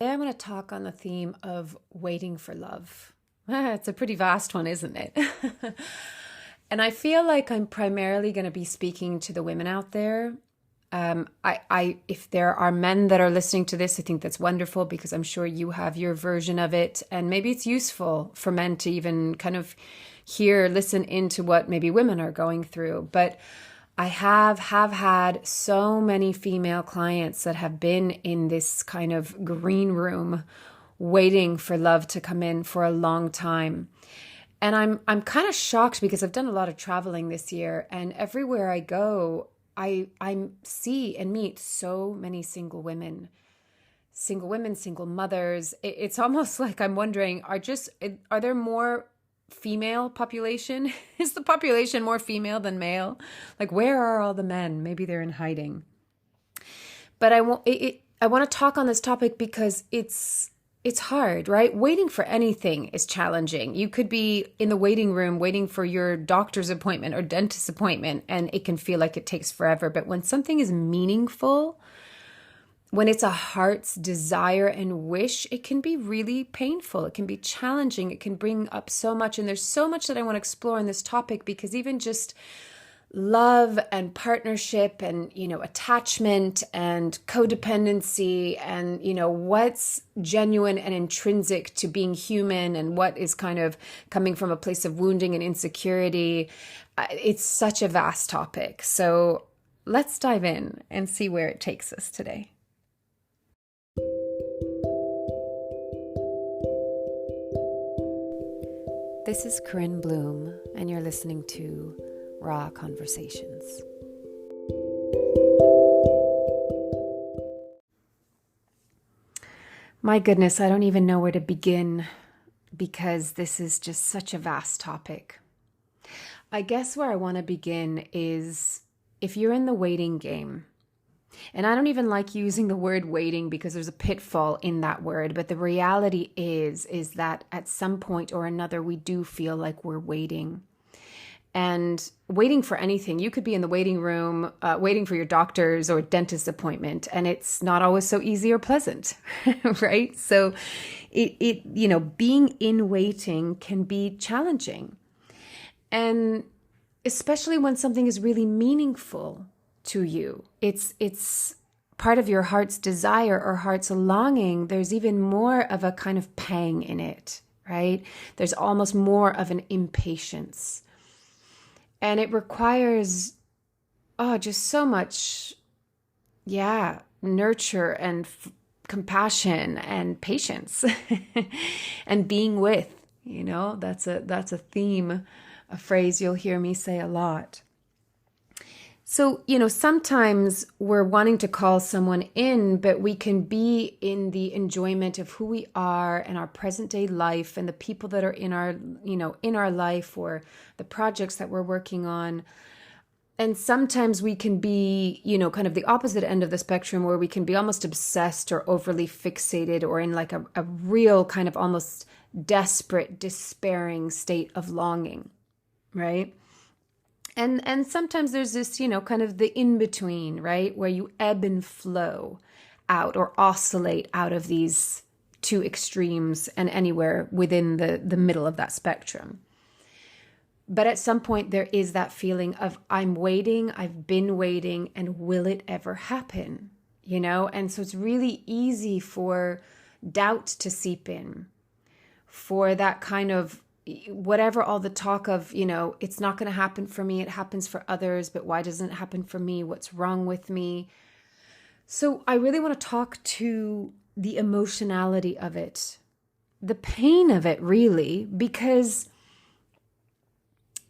Today I want to talk on the theme of waiting for love. It's a pretty vast one, isn't it? And I feel like I'm primarily going to be speaking to the women out there. If there are men that are listening to this, I think that's wonderful because I'm sure you have your version of it. And maybe it's useful for men to even kind of listen into what maybe women are going through. But I have had so many female clients that have been in this kind of green room waiting for love to come in for a long time. And I'm kind of shocked because I've done a lot of traveling this year, and everywhere I go, I see and meet so many single women, single mothers. It's almost like I'm wondering, are there more female population? Is the population more female than male? Like, where are all the men? Maybe they're in hiding. But I want to talk on this topic because it's hard, right? Waiting for anything is challenging. You could be in the waiting room waiting for your doctor's appointment or dentist appointment, and it can feel like it takes forever. But when something is meaningful, when it's a heart's desire and wish, it can be really painful. It can be challenging. It can bring up so much. And there's so much that I want to explore in this topic, because even just love and partnership and, attachment and codependency and, what's genuine and intrinsic to being human and what is kind of coming from a place of wounding and insecurity. It's such a vast topic. So let's dive in and see where it takes us today. This is Corinne Bloom, and you're listening to Raw Conversations. My goodness, I don't even know where to begin because this is just such a vast topic. I guess where I want to begin is if you're in the waiting game. And I don't even like using the word waiting because there's a pitfall in that word. But the reality is that at some point or another, we do feel like we're waiting. And waiting for anything. You could be in the waiting room, waiting for your doctor's or dentist appointment, and it's not always so easy or pleasant, right? So being in waiting can be challenging. And especially when something is really meaningful to you. It's part of your heart's desire or heart's longing. There's even more of a kind of pang in it, right? There's almost more of an impatience. And it requires, just so much, nurture and compassion and patience and being with, that's a theme, a phrase you'll hear me say a lot. So, sometimes we're wanting to call someone in, but we can be in the enjoyment of who we are and our present day life and the people that are in our life or the projects that we're working on. And sometimes we can be, kind of the opposite end of the spectrum where we can be almost obsessed or overly fixated or in like a real kind of almost desperate, despairing state of longing, right? And sometimes there's this, kind of the in-between, right? Where you ebb and flow out or oscillate out of these two extremes and anywhere within the middle of that spectrum. But at some point there is that feeling of I'm waiting, I've been waiting, and will it ever happen? And so it's really easy for doubt to seep in, for that kind of whatever all the talk of, it's not going to happen for me. It happens for others, but why doesn't it happen for me? What's wrong with me? So I really want to talk to the emotionality of it, the pain of it really, because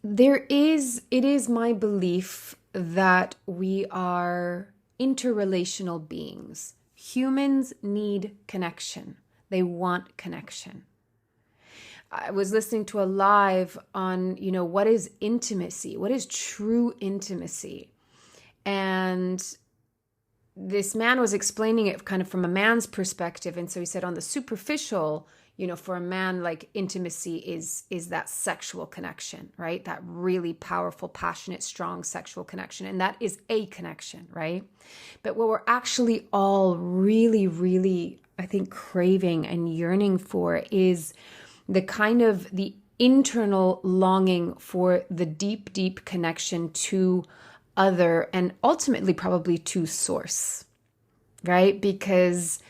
it is my belief that we are interrelational beings. Humans need connection. They want connection. I was listening to a live on, what is intimacy? What is true intimacy? And this man was explaining it kind of from a man's perspective. And so he said on the superficial, for a man, like intimacy is that sexual connection, right? That really powerful, passionate, strong sexual connection. And that is a connection, right? But what we're actually all really, really I think, craving and yearning for is the kind of the internal longing for the deep, deep connection to other and ultimately probably to source, right? Because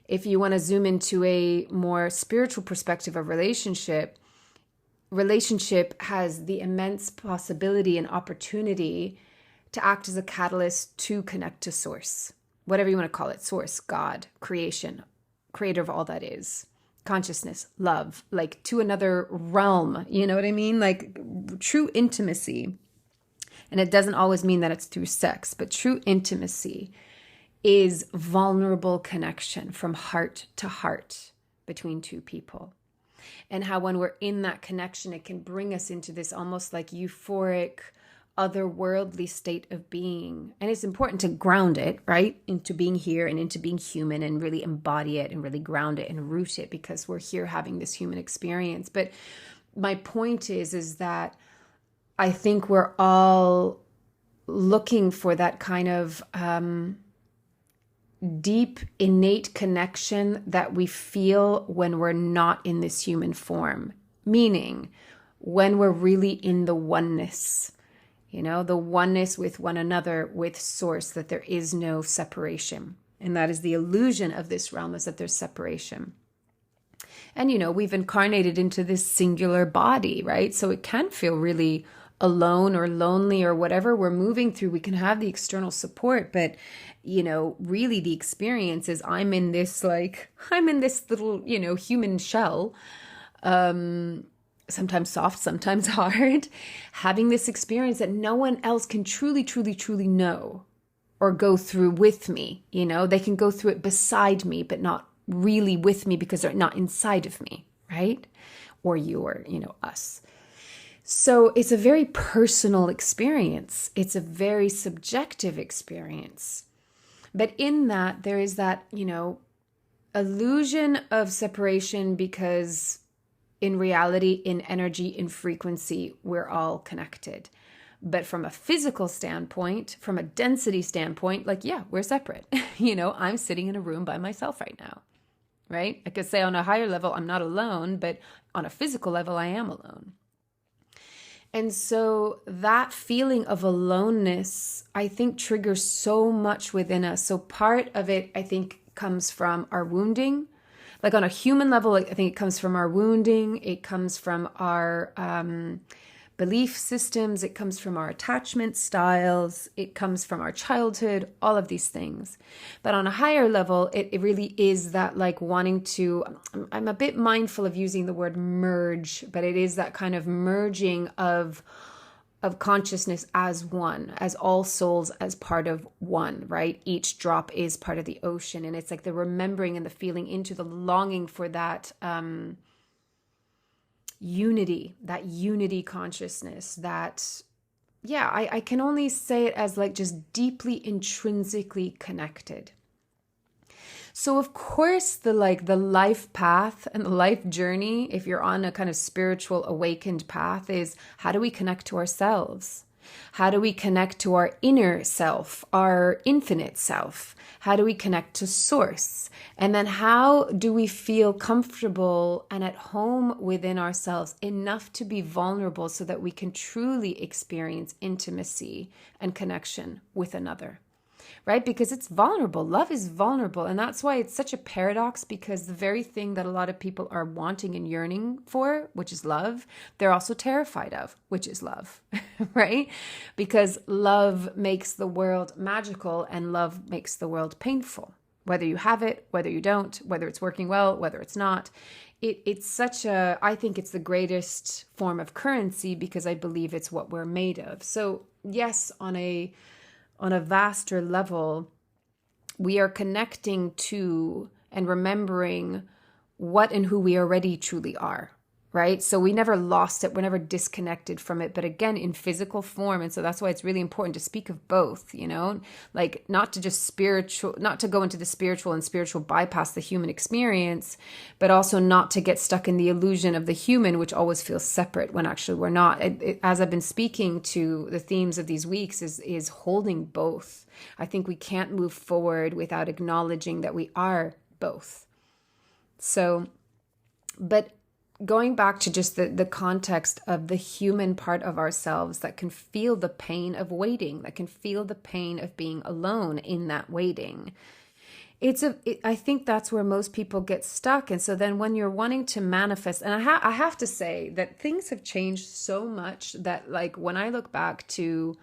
if you want to zoom into a more spiritual perspective of relationship has the immense possibility and opportunity to act as a catalyst to connect to source, whatever you want to call it, source, God, creation, creator of all that is, consciousness, love, like to another realm, you know what I mean? Like true intimacy. And it doesn't always mean that it's through sex, but true intimacy is vulnerable connection from heart to heart between two people. And how when we're in that connection, it can bring us into this almost like euphoric, otherworldly state of being. And it's important to ground it, right? Into being here and into being human and really embody it and really ground it and root it, because we're here having this human experience. But my point is that I think we're all looking for that kind of deep, innate connection that we feel when we're not in this human form, meaning when we're really in the oneness, you know, the oneness with one another, with source, that there is no separation. And that is the illusion of this realm, is that there's separation. And, you know, we've incarnated into this singular body, right? So it can feel really alone or lonely or whatever we're moving through. We can have the external support, but, you know, really the experience is I'm in this little, you know, human shell, sometimes soft, sometimes hard, having this experience that no one else can truly, truly, truly know or go through with me. You know, they can go through it beside me, but not really with me because they're not inside of me, right? Or you, or, you know, us. So it's a very personal experience. It's a very subjective experience. But in that, there is that, you know, illusion of separation, because in reality, in energy, in frequency, we're all connected. But from a physical standpoint, from a density standpoint, like, yeah, we're separate. You know, I'm sitting in a room by myself right now, right? I could say on a higher level, I'm not alone, but on a physical level, I am alone. And so that feeling of aloneness, I think, triggers so much within us. So part of it, I think, comes from our wounding. Like on a human level, I think it comes from our wounding. It comes from our belief systems. It comes from our attachment styles. It comes from our childhood, all of these things. But on a higher level, it really is that like wanting to, I'm a bit mindful of using the word merge, but it is that kind of merging of consciousness as one, as all souls as part of one, right? Each drop is part of the ocean. And it's like the remembering and the feeling into the longing for that unity consciousness, that, yeah, I can only say it as like just deeply intrinsically connected. So of course the life path and the life journey, if you're on a kind of spiritual awakened path, is how do we connect to ourselves? How do we connect to our inner self, our infinite self? How do we connect to source? And then how do we feel comfortable and at home within ourselves enough to be vulnerable so that we can truly experience intimacy and connection with another? Right? Because it's vulnerable. Love is vulnerable. And that's why it's such a paradox, because the very thing that a lot of people are wanting and yearning for, which is love, they're also terrified of, which is love, right? Because love makes the world magical and love makes the world painful. Whether you have it, whether you don't, whether it's working well, whether it's not. It's such a, I think it's the greatest form of currency, because I believe it's what we're made of. So yes, on a vaster level, we are connecting to and remembering what and who we already truly are, right? So we never lost it. We're never disconnected from it, but again, in physical form. And so that's why it's really important to speak of both, you know, like not to just not to go into the spiritual and spiritual bypass the human experience, but also not to get stuck in the illusion of the human, which always feels separate when actually we're not. As I've been speaking to, the themes of these weeks is holding both. I think we can't move forward without acknowledging that we are both. So, but going back to just the context of the human part of ourselves that can feel the pain of waiting, that can feel the pain of being alone in that waiting. I think that's where most people get stuck. And so then when you're wanting to manifest, and I have to say that things have changed so much that, like, when I look back to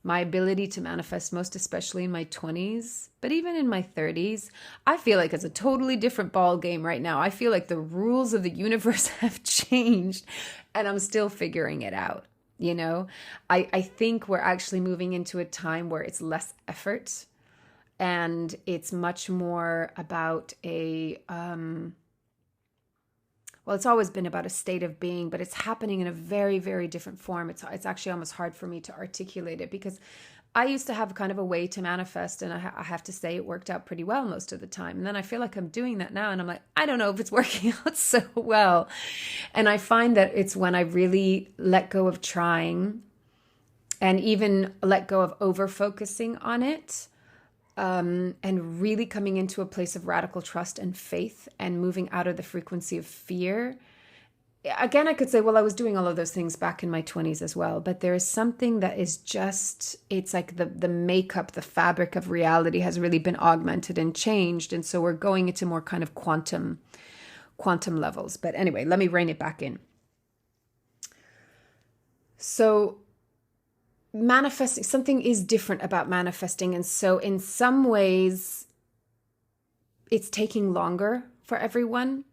my ability to manifest, most especially in my 20s, but even in my 30s, I feel like it's a totally different ball game right now. I feel like the rules of the universe have changed and I'm still figuring it out. You know, I think we're actually moving into a time where it's less effort. And it's much more about well, it's always been about a state of being, but it's happening in a very, very different form. It's actually almost hard for me to articulate it because I used to have kind of a way to manifest, and I have to say it worked out pretty well most of the time. And then I feel like I'm doing that now, and I'm like, I don't know if it's working out so well. And I find that it's when I really let go of trying and even let go of over-focusing on it, and really coming into a place of radical trust and faith and moving out of the frequency of fear. Again, I could say, well, I was doing all of those things back in my 20s as well, but there is something that is just, it's like the makeup, the fabric of reality has really been augmented and changed. And so we're going into more kind of quantum levels. But anyway, let me rein it back in. So manifesting, something is different about manifesting. And so in some ways, it's taking longer for everyone.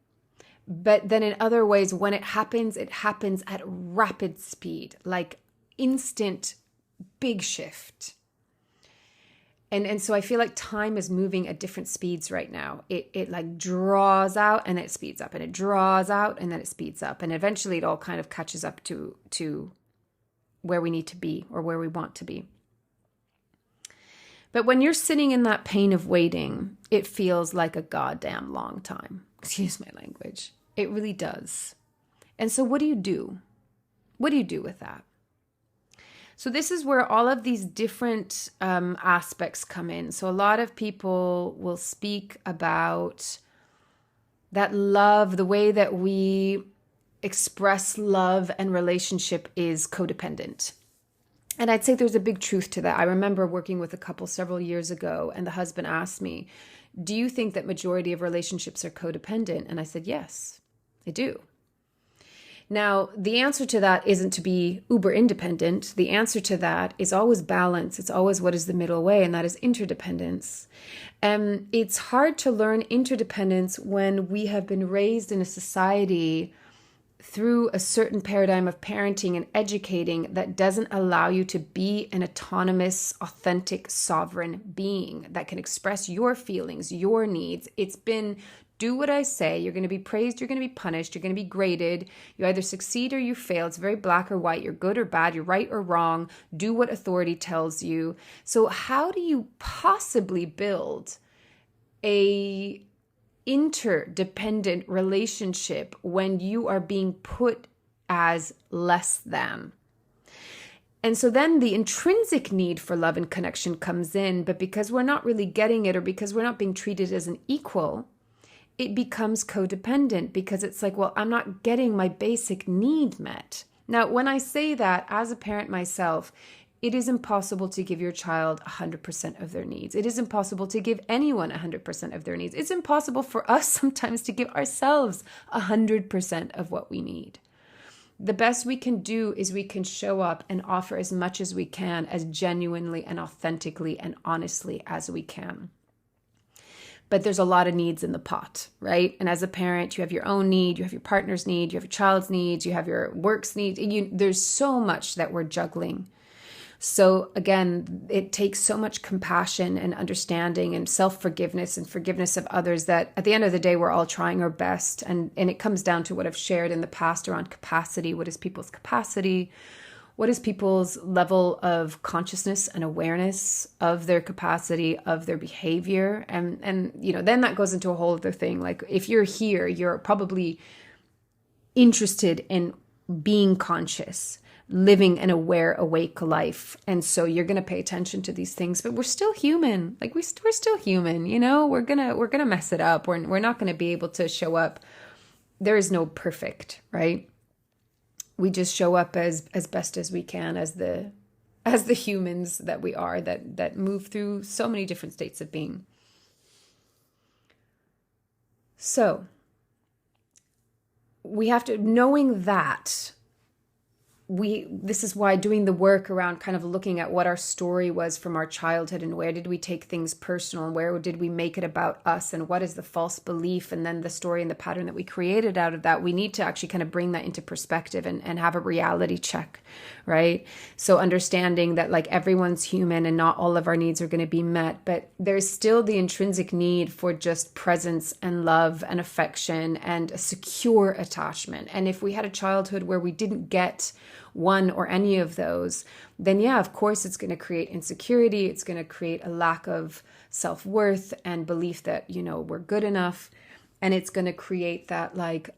But then in other ways, when it happens at rapid speed, like instant big shift. And so I feel like time is moving at different speeds right now. It like draws out and then it speeds up, and it draws out and then it speeds up. And eventually it all kind of catches up to where we need to be or where we want to be. But when you're sitting in that pain of waiting, it feels like a goddamn long time. Excuse my language. It really does. And so what do you do? What do you do with that? So this is where all of these different aspects come in. So a lot of people will speak about that love, the way that we express love and relationship is codependent. And I'd say there's a big truth to that. I remember working with a couple several years ago, and the husband asked me, do you think that majority of relationships are codependent? And I said, yes, I do. Now, the answer to that isn't to be uber independent. The answer to that is always balance. It's always what is the middle way, and that is interdependence. It's hard to learn interdependence when we have been raised in a society through a certain paradigm of parenting and educating that doesn't allow you to be an autonomous, authentic, sovereign being that can express your feelings, your needs. It's been, do what I say. You're going to be praised. You're going to be punished. You're going to be graded. You either succeed or you fail. It's very black or white. You're good or bad. You're right or wrong. Do what authority tells you. So how do you possibly build a interdependent relationship when you are being put as less than? And so then the intrinsic need for love and connection comes in, but because we're not really getting it, or because we're not being treated as an equal, it becomes codependent, because it's like, well, I'm not getting my basic need met. Now, when I say that, as a parent myself, it is impossible to give your child 100% of their needs. It is impossible to give anyone 100% of their needs. It's impossible for us sometimes to give ourselves 100% of what we need. The best we can do is we can show up and offer as much as we can, as genuinely and authentically and honestly as we can. But there's a lot of needs in the pot, right? And as a parent, you have your own need, you have your partner's need, you have your child's needs, you have your work's needs. There's so much that we're juggling. So again, it takes so much compassion and understanding and self-forgiveness and forgiveness of others that at the end of the day, we're all trying our best. And it comes down to what I've shared in the past around capacity. What is people's capacity? What is people's level of consciousness and awareness of their capacity, of their behavior? And then that goes into a whole other thing. Like if you're here, you're probably interested in being conscious. living an aware, awake life. And so you're going to pay attention to these things, but we're still human. Like we're still human, you know, we're going to mess it up. We're not going to be able to show up. There is no perfect, right? We just show up as best as we can, as the humans that we are, that move through so many different states of being. So we have to, knowing that, this is why doing the work around kind of looking at what our story was from our childhood and where did we take things personal and where did we make it about us and what is the false belief and then the story and the pattern that we created out of that. We need to actually kind of bring that into perspective and have a reality check, right? So understanding that like everyone's human and not all of our needs are going to be met, but there's still the intrinsic need for just presence and love and affection and a secure attachment. And if we had a childhood where we didn't get one or any of those, then yeah, of course, it's going to create insecurity. It's going to create a lack of self-worth and belief that, you know, we're good enough. And it's going to create that like,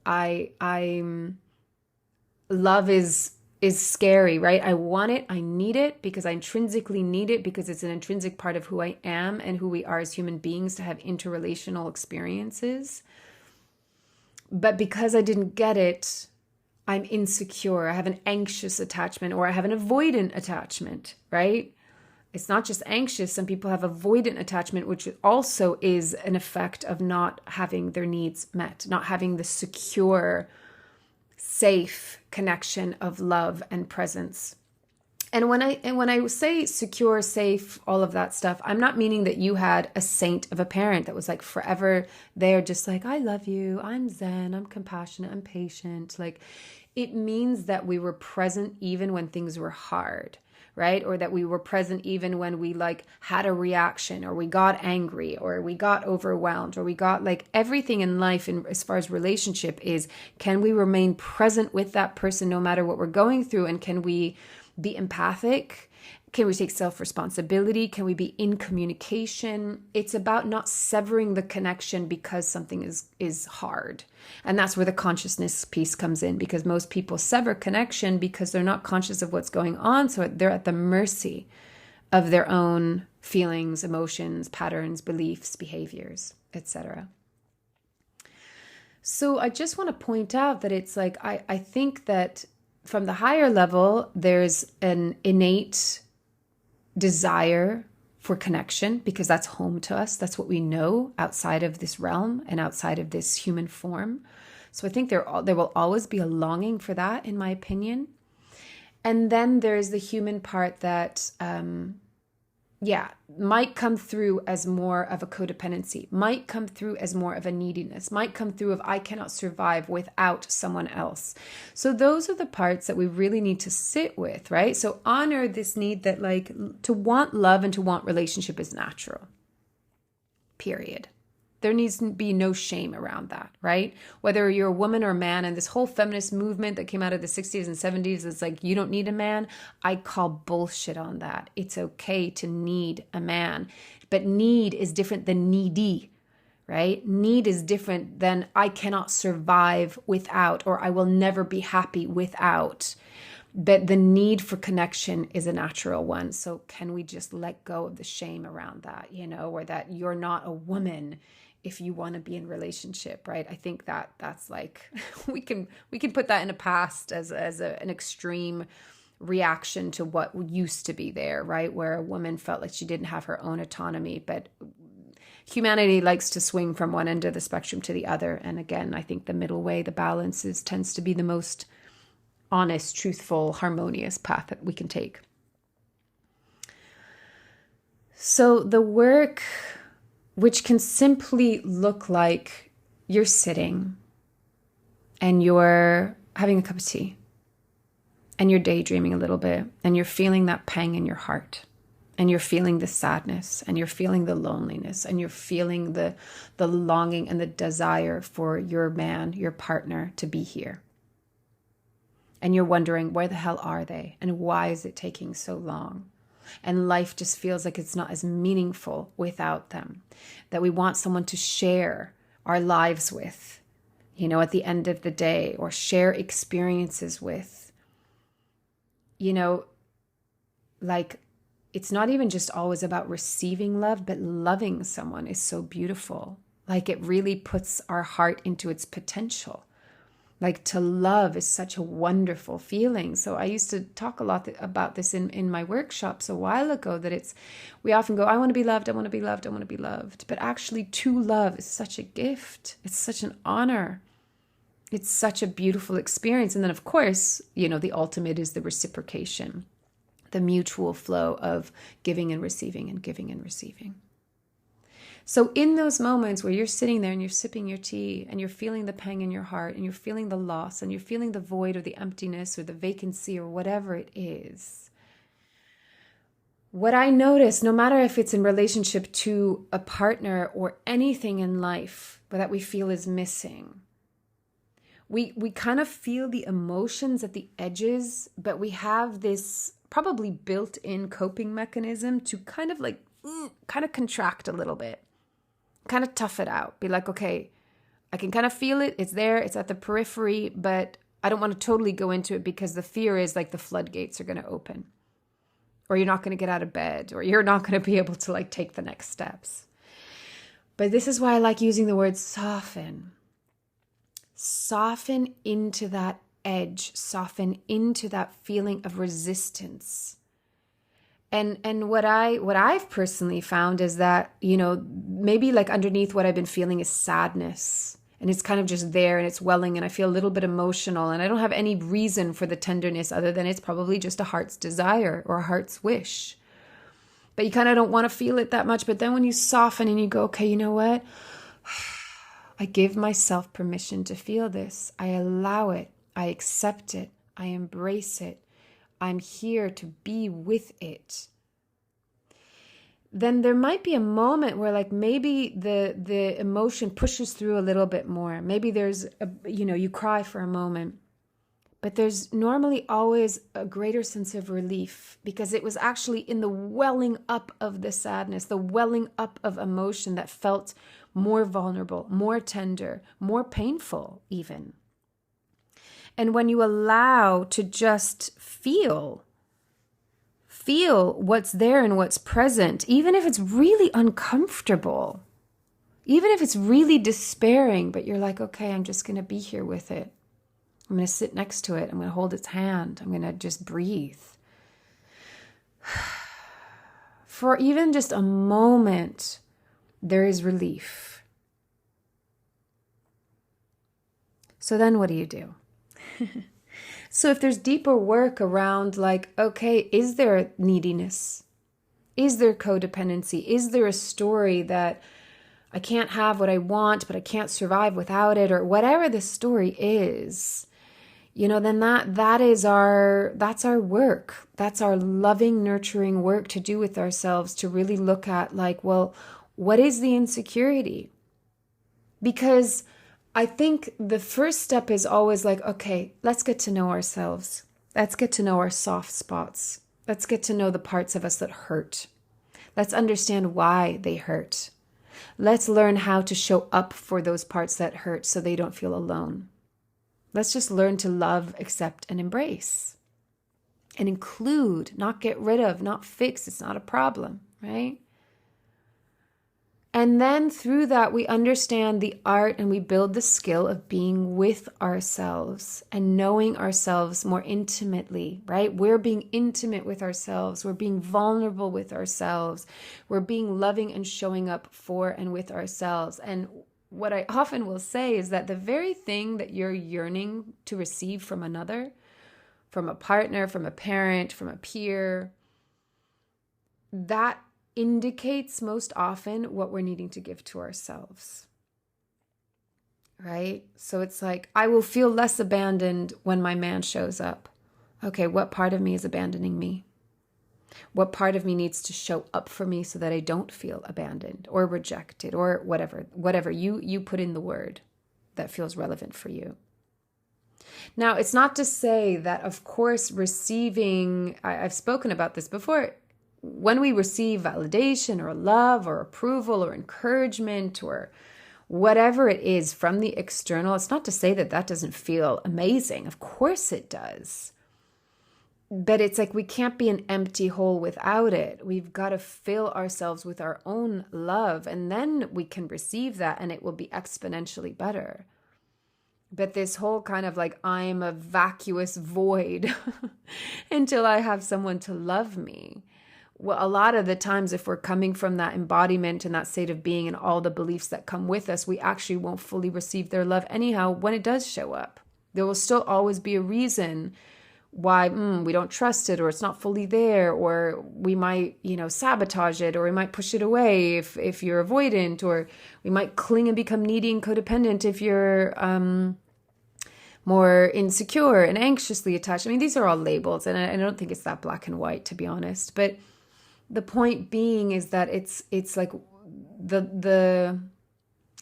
love is scary, right? I want it. I need it because I intrinsically need it because it's an intrinsic part of who I am and who we are as human beings to have interrelational experiences. But because I didn't get it, I'm insecure, I have an anxious attachment, or I have an avoidant attachment, right? It's not just anxious. Some people have avoidant attachment, which also is an effect of not having their needs met, not having the secure, safe connection of love and presence. And when I say secure, safe, all of that stuff, I'm not meaning that you had a saint of a parent that was like forever there, just like, I love you, I'm zen, I'm compassionate, I'm patient. Like, it means that we were present even when things were hard, right? Or that we were present even when we like had a reaction, or we got angry, or we got overwhelmed, or we got like everything in life. And as far as relationship is, can we remain present with that person no matter what we're going through? And can we be empathic? Can we take self-responsibility? Can we be in communication? It's about not severing the connection because something is hard. And that's where the consciousness piece comes in, because most people sever connection because they're not conscious of what's going on. So they're at the mercy of their own feelings, emotions, patterns, beliefs, behaviors, etc. So I just want to point out that it's like, I think that from the higher level, there's an innate desire for connection because that's home to us. That's what we know outside of this realm and outside of this human form. So I think there will always be a longing for that, in my opinion. And then there's the human part that, might come through as more of a codependency, might come through as more of a neediness, might come through of I cannot survive without someone else. So those are the parts that we really need to sit with, right? So honor this need that like to want love and to want relationship is natural, period. There needs to be no shame around that, right? Whether you're a woman or a man, and this whole feminist movement that came out of the 60s and 70s, it's like, you don't need a man. I call bullshit on that. It's okay to need a man, but need is different than needy, right? Need is different than I cannot survive without, or I will never be happy without. But the need for connection is a natural one. So can we just let go of the shame around that, you know, or that you're not a woman if you want to be in relationship, right? I think that's like, we can put that in the past as an extreme reaction to what used to be there, right? Where a woman felt like she didn't have her own autonomy, but humanity likes to swing from one end of the spectrum to the other. And again, I think the middle way, the balance tends to be the most honest, truthful, harmonious path that we can take. So the work, which can simply look like you're sitting and you're having a cup of tea and you're daydreaming a little bit and you're feeling that pang in your heart and you're feeling the sadness and you're feeling the loneliness and you're feeling the longing and the desire for your man, your partner to be here. And you're wondering, where the hell are they? And why is it taking so long? And life just feels like it's not as meaningful without them. That we want someone to share our lives with, you know, at the end of the day, or share experiences with. you know, like, it's not even just always about receiving love, but loving someone is so beautiful. Like, it really puts our heart into its potential. Like, to love is such a wonderful feeling. So I used to talk a lot about this in my workshops a while ago, that we often go, I want to be loved, I want to be loved, I want to be loved. But actually, to love is such a gift. It's such an honor. It's such a beautiful experience. And then, of course, the ultimate is the reciprocation, the mutual flow of giving and receiving and giving and receiving. So in those moments where you're sitting there and you're sipping your tea and you're feeling the pang in your heart and you're feeling the loss and you're feeling the void or the emptiness or the vacancy or whatever it is, what I notice, no matter if it's in relationship to a partner or anything in life that we feel is missing, we kind of feel the emotions at the edges, but we have this probably built-in coping mechanism to kind of contract a little bit, kind of tough it out, be like, okay, I can kind of feel it, it's there, it's at the periphery, but I don't want to totally go into it because the fear is like the floodgates are going to open, or you're not going to get out of bed, or you're not going to be able to like take the next steps. But this is why I like using the word soften. Soften into that edge, soften into that feeling of resistance. And what I've personally found is that, maybe like underneath what I've been feeling is sadness, and it's kind of just there and it's welling and I feel a little bit emotional and I don't have any reason for the tenderness other than it's probably just a heart's desire or a heart's wish. But you kind of don't want to feel it that much. But then when you soften and you go, okay, you know what? I give myself permission to feel this. I allow it. I accept it. I embrace it. I'm here to be with it. Then there might be a moment where like maybe the emotion pushes through a little bit more. Maybe there's, you cry for a moment. But there's normally always a greater sense of relief because it was actually in the welling up of the sadness, the welling up of emotion that felt more vulnerable, more tender, more painful even. And when you allow to just feel what's there and what's present, even if it's really uncomfortable, even if it's really despairing, but you're like, okay, I'm just going to be here with it. I'm going to sit next to it. I'm going to hold its hand. I'm going to just breathe. For even just a moment, there is relief. So then what do? So if there's deeper work around like, okay, is there neediness? Is there codependency? Is there a story that I can't have what I want, but I can't survive without it, or whatever the story is, then that's our work. That's our loving, nurturing work to do with ourselves, to really look at like, well, what is the insecurity? Because I think the first step is always like, okay, let's get to know ourselves. Let's get to know our soft spots. Let's get to know the parts of us that hurt. Let's understand why they hurt. Let's learn how to show up for those parts that hurt so they don't feel alone. Let's just learn to love, accept, and embrace. And include, not get rid of, not fix. It's not a problem, right? And then through that, we understand the art and we build the skill of being with ourselves and knowing ourselves more intimately, right? We're being intimate with ourselves. We're being vulnerable with ourselves. We're being loving and showing up for and with ourselves. And what I often will say is that the very thing that you're yearning to receive from another, from a partner, from a parent, from a peer, that indicates most often what we're needing to give to ourselves, right? So it's like, I will feel less abandoned when my man shows up. Okay, what part of me is abandoning me? What part of me needs to show up for me so that I don't feel abandoned or rejected or whatever you put in the word that feels relevant for you. Now, it's not to say that, of course, receiving, I've spoken about this before, when we receive validation or love or approval or encouragement or whatever it is from the external, it's not to say that that doesn't feel amazing. Of course it does. But it's like we can't be an empty hole without it. We've got to fill ourselves with our own love, and then we can receive that and it will be exponentially better. But this whole kind of like, I'm a vacuous void until I have someone to love me. Well, a lot of the times, if we're coming from that embodiment and that state of being and all the beliefs that come with us, we actually won't fully receive their love anyhow when it does show up. There will still always be a reason why we don't trust it, or it's not fully there, or we might, sabotage it, or we might push it away if you're avoidant, or we might cling and become needy and codependent if you're more insecure and anxiously attached. I mean, these are all labels, and I don't think it's that black and white, to be honest. But the point being is that it's like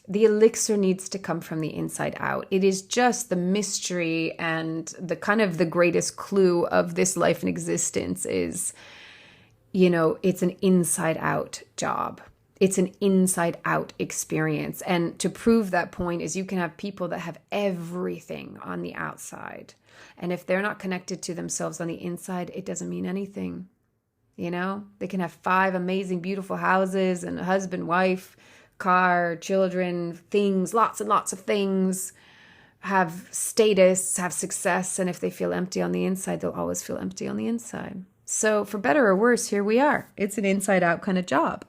the elixir needs to come from the inside out. It is just the mystery and the kind of the greatest clue of this life and existence is, it's an inside out job. It's an inside out experience. And to prove that point is you can have people that have everything on the outside. And if they're not connected to themselves on the inside, it doesn't mean anything. They can have 5 amazing, beautiful houses and a husband, wife, car, children, things, lots and lots of things, have status, have success. And if they feel empty on the inside, they'll always feel empty on the inside. So for better or worse, here we are. It's an inside out kind of job.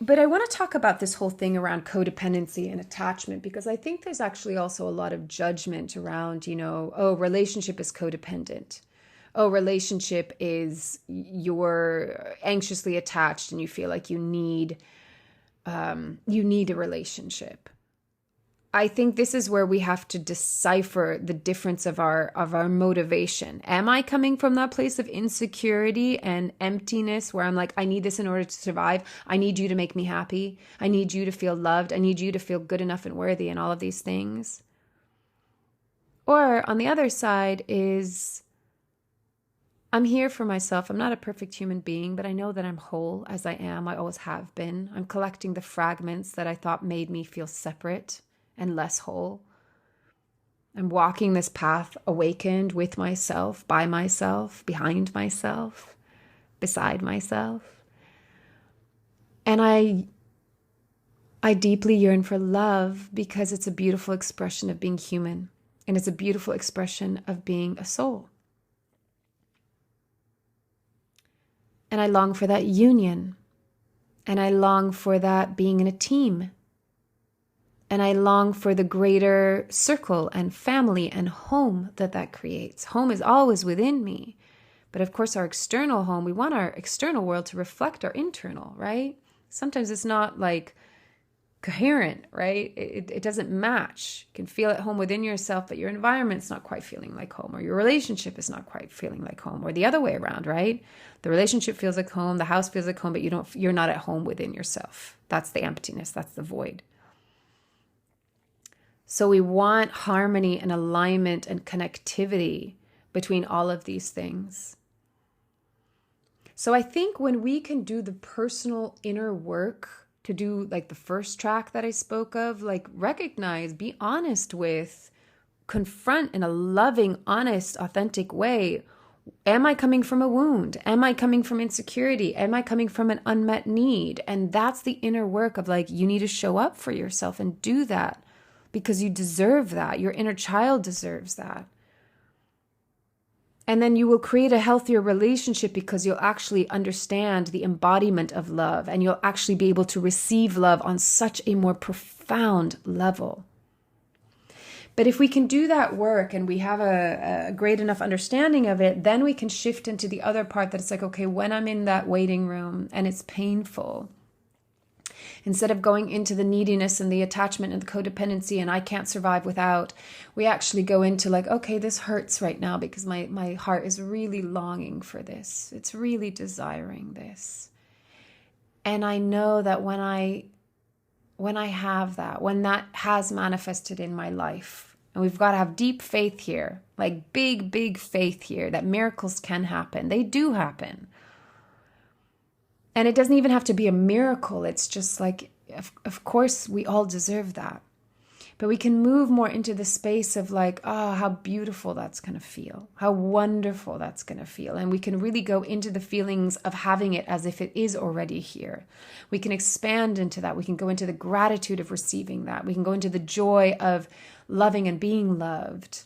But I want to talk about this whole thing around codependency and attachment, because I think there's actually also a lot of judgment around, relationship is codependent. Relationship is you're anxiously attached and you feel like you need a relationship. I think this is where we have to decipher the difference of our motivation. Am I coming from that place of insecurity and emptiness where I'm like, I need this in order to survive. I need you to make me happy. I need you to feel loved. I need you to feel good enough and worthy and all of these things. Or on the other side is, I'm here for myself. I'm not a perfect human being, but I know that I'm whole as I am. I always have been. I'm collecting the fragments that I thought made me feel separate and less whole. I'm walking this path awakened with myself, by myself, behind myself, beside myself. And I deeply yearn for love because it's a beautiful expression of being human. And it's a beautiful expression of being a soul. And I long for that union. And I long for that being in a team. And I long for the greater circle and family and home that creates. Home is always within me. But of course, our external home, we want our external world to reflect our internal, right? Sometimes it's not like coherent, right? It doesn't match. You can feel at home within yourself, but your environment's not quite feeling like home, or your relationship is not quite feeling like home, or the other way around, right? The relationship feels like home, the house feels like home, but you're not at home within yourself. That's the emptiness, that's the void. So we want harmony and alignment and connectivity between all of these things. So I think when we can do the personal inner work to do like the first track that I spoke of, like recognize, be honest with, confront in a loving, honest, authentic way. Am I coming from a wound? Am I coming from insecurity? Am I coming from an unmet need? And that's the inner work of like, you need to show up for yourself and do that because you deserve that. Your inner child deserves that. And then you will create a healthier relationship because you'll actually understand the embodiment of love and you'll actually be able to receive love on such a more profound level. But if we can do that work and we have a great enough understanding of it, then we can shift into the other part that it's like, okay, when I'm in that waiting room and it's painful, instead of going into the neediness and the attachment and the codependency and I can't survive without, we actually go into like, okay, this hurts right now because my heart is really longing for this. It's really desiring this. And I know that when I have that, when that has manifested in my life, and we've got to have deep faith here, like big, big faith here that miracles can happen. They do happen. And it doesn't even have to be a miracle. It's just like, of course, we all deserve that. But we can move more into the space of like, oh, how beautiful that's going to feel, how wonderful that's going to feel. And we can really go into the feelings of having it as if it is already here. We can expand into that. We can go into the gratitude of receiving that. We can go into the joy of loving and being loved.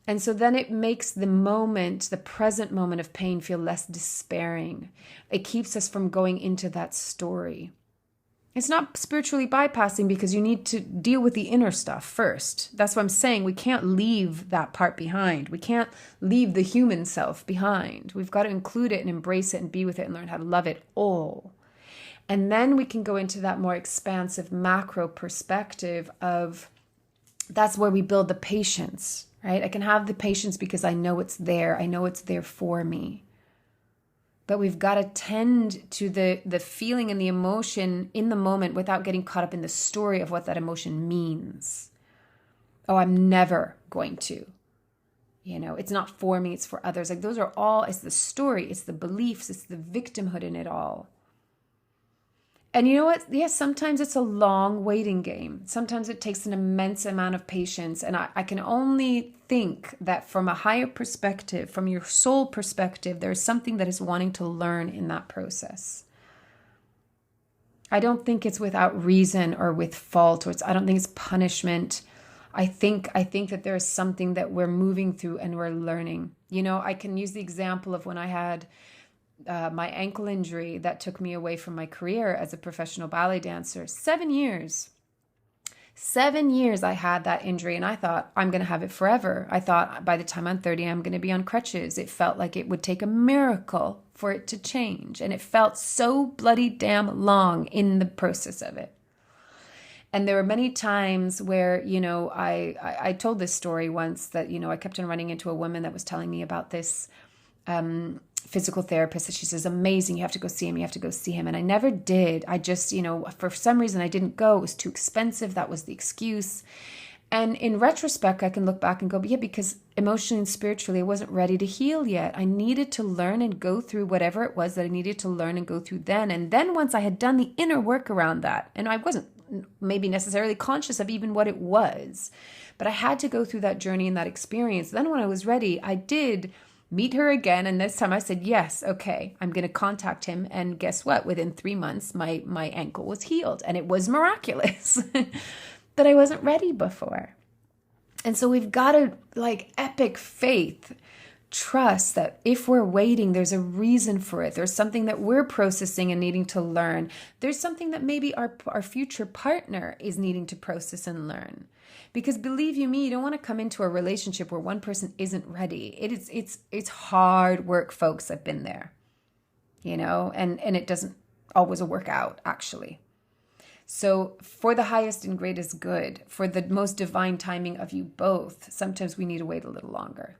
And so then it makes the moment, the present moment of pain, feel less despairing. It keeps us from going into that story. It's not spiritually bypassing because you need to deal with the inner stuff first. That's what I'm saying. We can't leave that part behind. We can't leave the human self behind. We've got to include it and embrace it and be with it and learn how to love it all. And then we can go into that more expansive macro perspective of that's where we build the patience, right? I can have the patience because I know it's there. I know it's there for me. But we've got to tend to the feeling and the emotion in the moment without getting caught up in the story of what that emotion means. Oh, I'm never going to. It's not for me, it's for others. Like those are all, it's the story, it's the beliefs, it's the victimhood in it all. And you know what? Yes, sometimes it's a long waiting game. Sometimes it takes an immense amount of patience. And I can only think that from a higher perspective, from your soul perspective, there's something that is wanting to learn in that process. I don't think it's without reason or with fault, I don't think it's punishment. I think that there is something that we're moving through and we're learning. I can use the example of when I had my ankle injury that took me away from my career as a professional ballet dancer. 7 years. 7 years I had that injury and I thought I'm going to have it forever. I thought by the time I'm 30, I'm going to be on crutches. It felt like it would take a miracle for it to change. And it felt so bloody damn long in the process of it. And there were many times where, I told this story once that, I kept on running into a woman that was telling me about this physical therapist that she says, amazing, you have to go see him. And I never did. I just, for some reason I didn't go. It was too expensive. That was the excuse. And in retrospect, I can look back and go, but yeah, because emotionally and spiritually, I wasn't ready to heal yet. I needed to learn and go through whatever it was that I needed to learn and go through then. And then once I had done the inner work around that, and I wasn't maybe necessarily conscious of even what it was, but I had to go through that journey and that experience. Then when I was ready, I did meet her again. And this time I said, yes, okay, I'm going to contact him. And guess what? Within 3 months, my ankle was healed and it was miraculous, but I wasn't ready before. And so we've got to epic faith, trust that if we're waiting, there's a reason for it. There's something that we're processing and needing to learn. There's something that maybe our future partner is needing to process and learn. Because believe you me, you don't want to come into a relationship where one person isn't ready. It's hard work, folks. I've been there, and it doesn't always work out, actually. So for the highest and greatest good, for the most divine timing of you both, sometimes we need to wait a little longer,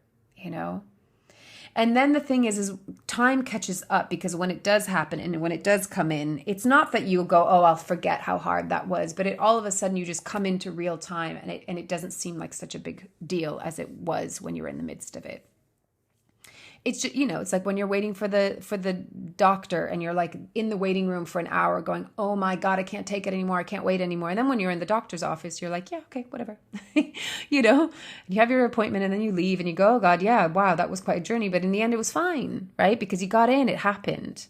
And then the thing is time catches up, because when it does happen and when it does come in, it's not that you'll go, oh, I'll forget how hard that was, but it all of a sudden you just come into real time and it doesn't seem like such a big deal as it was when you were in the midst of it. It's just, it's like when you're waiting for the doctor and you're like in the waiting room for an hour going, oh my God, I can't take it anymore. I can't wait anymore. And then when you're in the doctor's office, you're like, yeah, okay, whatever, and you have your appointment and then you leave and you go, oh God, yeah, wow, that was quite a journey. But in the end, it was fine, right? Because you got in, it happened.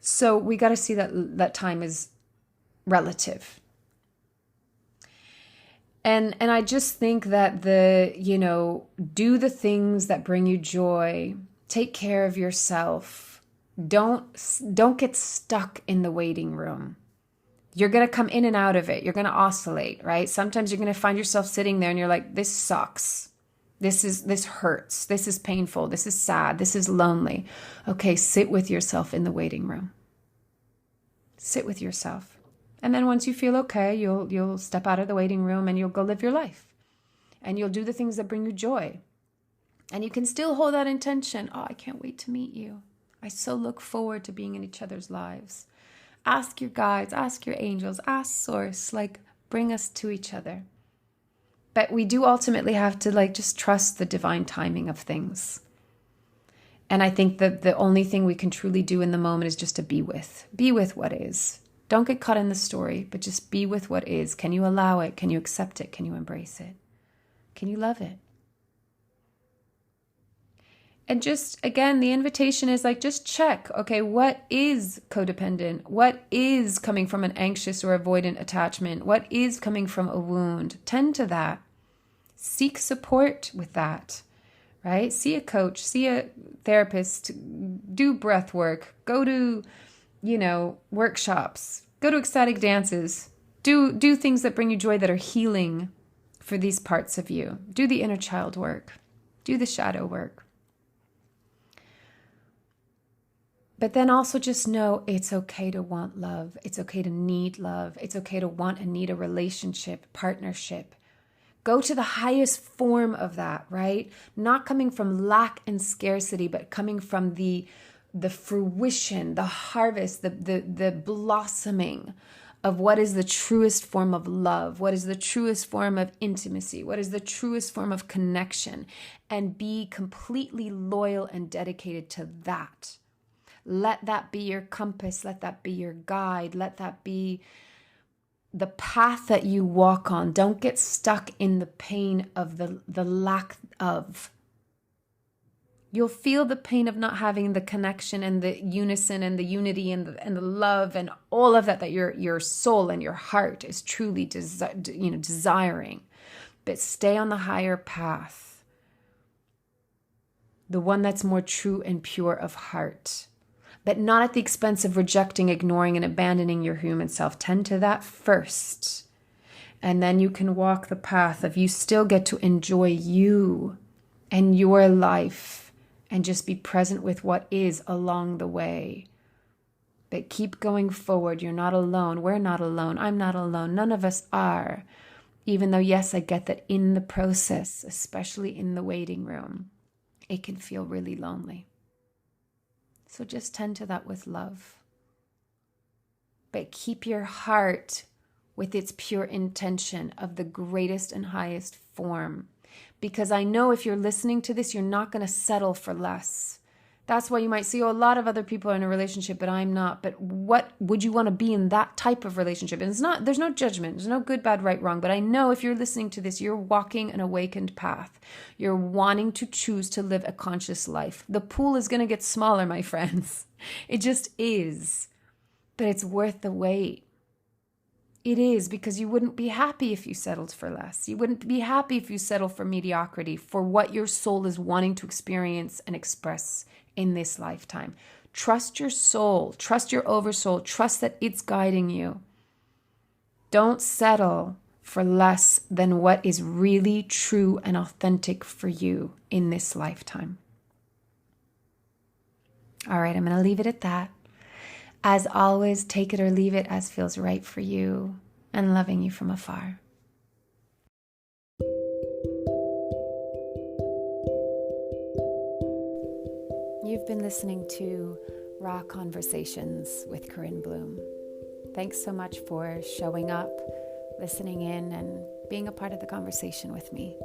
So we got to see that time is relative. And I just think that do the things that bring you joy. Take care of yourself. Don't get stuck in the waiting room. You're going to come in and out of it. You're going to oscillate, right? Sometimes you're going to find yourself sitting there and you're like, this sucks. This hurts. This is painful. This is sad. This is lonely. Okay, sit with yourself in the waiting room. Sit with yourself. And then once you feel okay, you'll step out of the waiting room and you'll go live your life. And you'll do the things that bring you joy. And you can still hold that intention. Oh, I can't wait to meet you. I so look forward to being in each other's lives. Ask your guides, ask your angels, ask Source, bring us to each other. But we do ultimately have to just trust the divine timing of things. And I think that the only thing we can truly do in the moment is just to be with what is. Don't get caught in the story, but just be with what is. Can you allow it? Can you accept it? Can you embrace it? Can you love it? And just, again, the invitation is like, just check, okay, what is codependent? What is coming from an anxious or avoidant attachment? What is coming from a wound? Tend to that. Seek support with that, right? See a coach, see a therapist, do breath work, go to, workshops, go to ecstatic dances, do things that bring you joy, that are healing for these parts of you. Do the inner child work, do the shadow work. But then also just know it's okay to want love. It's okay to need love. It's okay to want and need a relationship, partnership. Go to the highest form of that, right? Not coming from lack and scarcity, but coming from the fruition, the harvest, the blossoming of what is the truest form of love, what is the truest form of intimacy, what is the truest form of connection, and be completely loyal and dedicated to that. Let that be your compass. Let that be your guide. Let that be the path that you walk on. Don't get stuck in the pain of the lack of. You'll feel the pain of not having the connection and the unison and the unity and the love and all of that your soul and your heart is truly desiring. But stay on the higher path, the one that's more true and pure of heart. But not at the expense of rejecting, ignoring, and abandoning your human self. Tend to that first. And then you can walk the path of you still get to enjoy you and your life and just be present with what is along the way. But keep going forward. You're not alone. We're not alone. I'm not alone. None of us are. Even though, yes, I get that in the process, especially in the waiting room, it can feel really lonely. So just tend to that with love. But keep your heart with its pure intention of the greatest and highest form. Because I know if you're listening to this, you're not going to settle for less. That's why you might see, a lot of other people are in a relationship, but I'm not. But what would you want to be in that type of relationship? And there's no judgment. There's no good, bad, right, wrong. But I know if you're listening to this, you're walking an awakened path. You're wanting to choose to live a conscious life. The pool is going to get smaller, my friends. It just is. But it's worth the wait. It is, because you wouldn't be happy if you settled for less. You wouldn't be happy if you settle for mediocrity, for what your soul is wanting to experience and express in this lifetime. Trust your soul, trust your oversoul, trust that it's guiding you. Don't settle for less than what is really true and authentic for you in this lifetime. All right, I'm going to leave it at that. As always, take it or leave it as feels right for you, and loving you from afar. You've been listening to Raw Conversations with Corinne Bloom. Thanks so much for showing up, listening in, and being a part of the conversation with me.